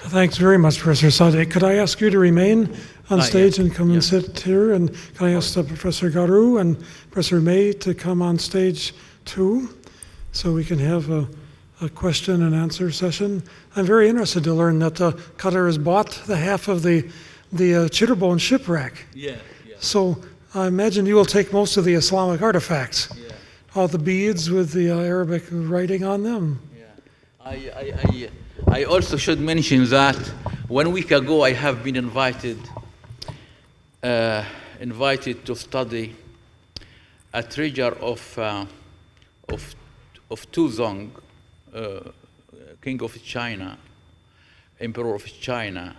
Thanks very much, Professor Sadeq. Could I ask you to remain on stage and come and sit here? And can I ask Professor Garoo and Professor Mei to come on stage too, so we can have a question and answer session? I'm very interested to learn that Qatar has bought the half of the Chitterbone shipwreck. Yeah. So I imagine you will take most of the Islamic artifacts, all the beads with the Arabic writing on them. Yeah. I also should mention that 1 week ago I have been invited to study a treasure of Tuzong, King of China, Emperor of China.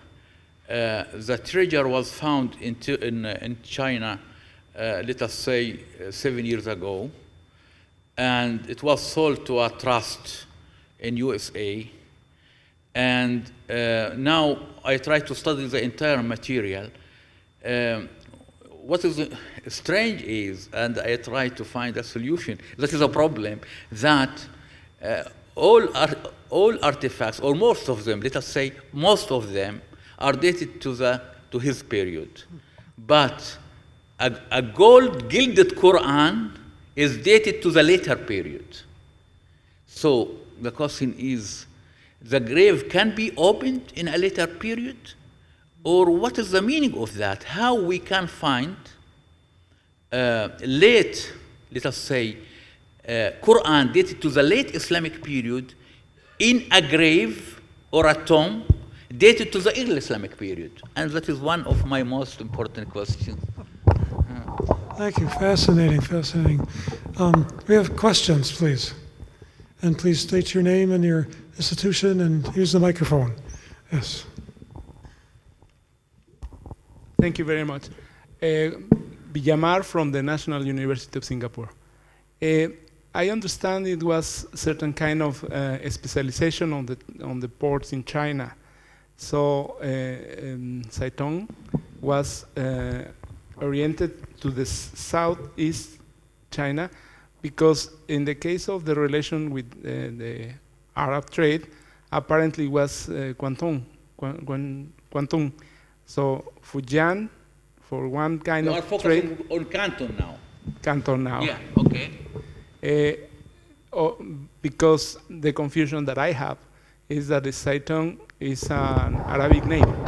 The treasure was found in China, let us say 7 years ago, and it was sold to a trust in USA. And now I try to study the entire material. What is strange is, and I try to find a solution, that is a problem, that all artifacts, or most of them, let us say most of them, are dated to his period. But a gold gilded Quran is dated to the later period. So the question is, the grave can be opened in a later period? Or what is the meaning of that? How we can find late, let us say, Quran dated to the late Islamic period in a grave or a tomb dated to the early Islamic period? And that is one of my most important questions. Thank you. Fascinating, fascinating. We have questions, please. And please state your name and your institution and use the microphone. Yes. Thank you very much. Villamar from the National University of Singapore. I understand it was certain kind of specialization on the ports in China. So Saitong was oriented to the southeast China, because in the case of the relation with the Arab trade, apparently was Guangdong. So Fujian, for one kind of trade. You are focusing on Canton now. Canton now. Yeah, okay. Because the confusion that I have is that the Saitong is an Arabic name.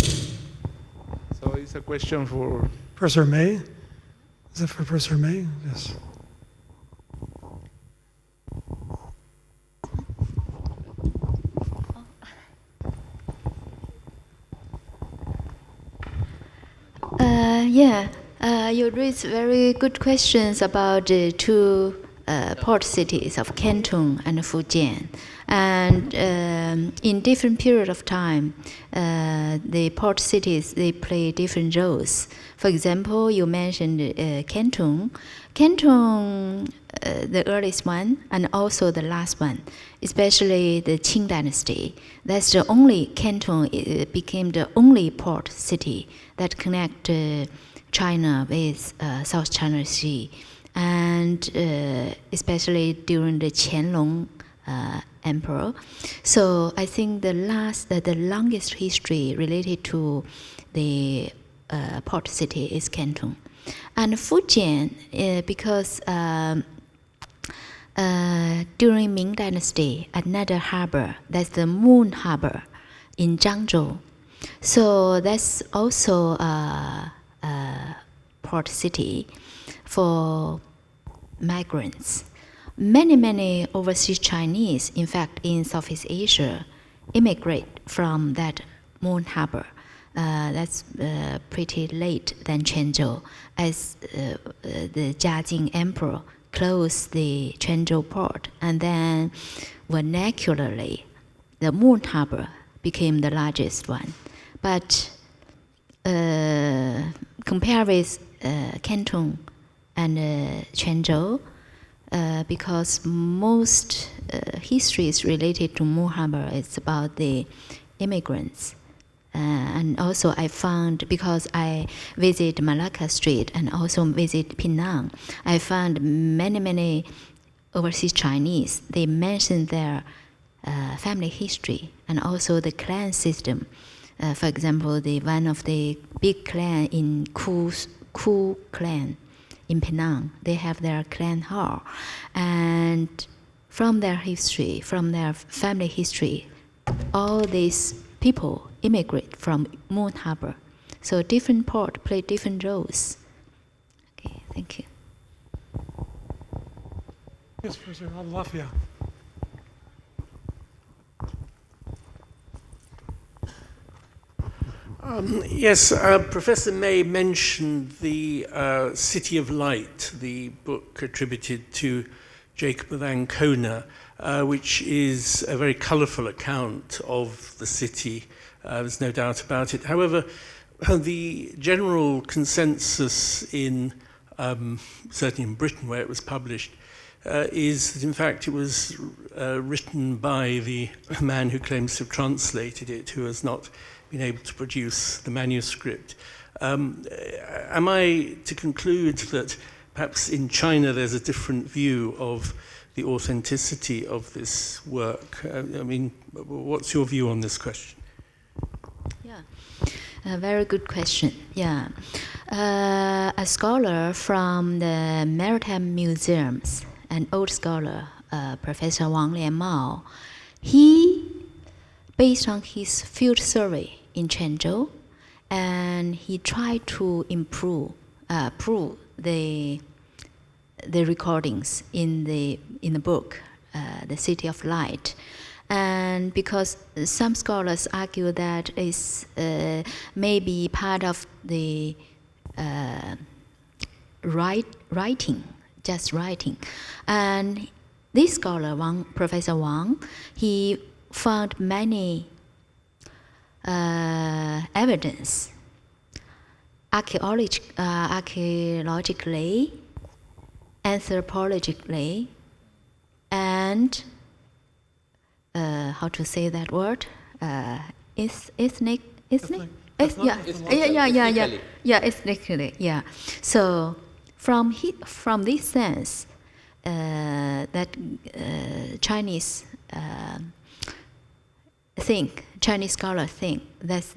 So it's a question for Professor Mei? Is that for Professor Mei? Yes. You raised very good questions about the two port cities of Canton and Fujian. And in different period of time, the port cities, they play different roles. For example, you mentioned Canton. Canton, the earliest one, and also the last one, especially the Qing dynasty. That's the only, Canton became the only port city that connect China with South China Sea. And especially during the Qianlong emperor. So I think the longest history related to the port city is Canton. And Fujian, because during Ming Dynasty, another harbor, that's the Moon Harbor in Zhangzhou. So that's also a port city for migrants. Many overseas Chinese, in fact, in Southeast Asia, immigrate from that Moon Harbor. That's pretty late than Quanzhou, as the Jiajing Emperor closed the Quanzhou port, and then vernacularly, the Moon Harbor became the largest one. But compared with Canton and Quanzhou, because most history is related to Moon Harbor, it's about the immigrants. And also I found, because I visit Malacca Street and also visit Penang, I found many overseas Chinese. They mention their family history and also the clan system. For example, one of the big clan in Ku clan in Penang, they have their clan hall, and from their history, from their family history, all these people immigrate from Moon Harbor. So different port play different roles. Okay, thank you. Yes, Professor Lafia. Yes, Professor Mei mentioned the City of Light, the book attributed to Jacob of Ancona, which is a very colourful account of the city. There's no doubt about it. However, the general consensus in, certainly in Britain where it was published, is that in fact it was written by the man who claims to have translated it, who has not been able to produce the manuscript. Am I to conclude that perhaps in China there's a different view of the authenticity of this work? I mean, what's your view on this question? Yeah, a very good question. Yeah, a scholar from the Maritime Museums, an old scholar, Professor Wang Lianmao, he, based on his field survey in Quanzhou, and he tried to prove the recordings in the book, The City of Light. And because some scholars argue that it's maybe part of the writing, just writing. And this scholar, Professor Wang, he found many evidence archaeologically, anthropologically, and how to say that word? Ethnically. Yeah. So from this sense, that Chinese Chinese scholars think that's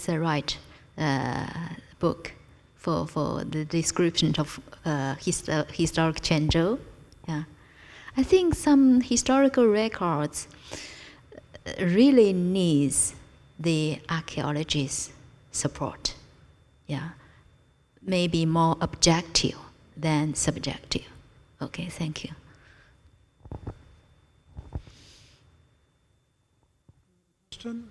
the right book for the description of historic Quanzhou. Yeah, I think some historical records really needs the archaeologists' support. Yeah, maybe more objective than subjective. Okay, thank you. Question?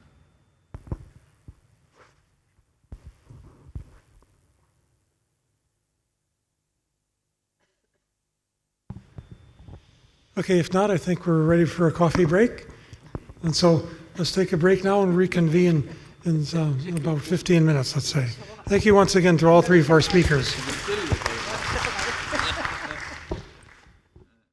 Okay, if not, I think we're ready for a coffee break. And so let's take a break now and reconvene in about 15 minutes, let's say. Thank you once again to all three of our speakers.